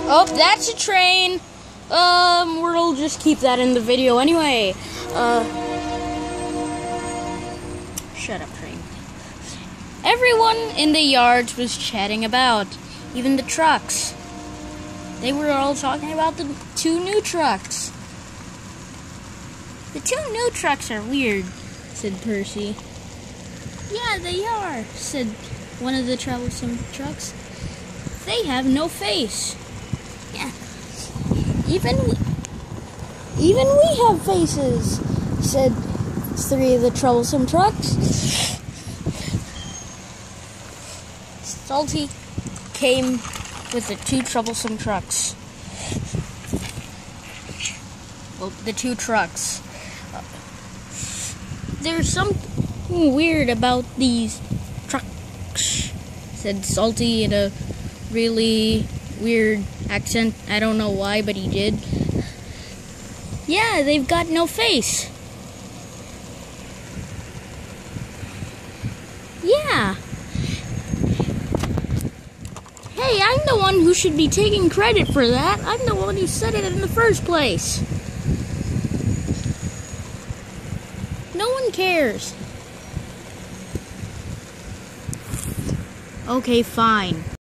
Oh, that's a train. We'll just keep that in the video anyway. Shut up, train. Everyone in the yards was chatting about, even the trucks. They were all talking about the 2 new trucks. The 2 new trucks are weird, said Percy. Yeah, they are, said one of the troublesome trucks. They have no face. Yeah. Even we have faces, said 3 of the troublesome trucks. Salty came with the 2 troublesome trucks. Well, the 2 trucks. There's something weird about these trucks, said Salty in a really weird accent. I don't know why, but he did. Yeah, they've got no face. Yeah. Hey, I'm the one who should be taking credit for that. I'm the one who said it in the first place. No one cares. Okay, fine.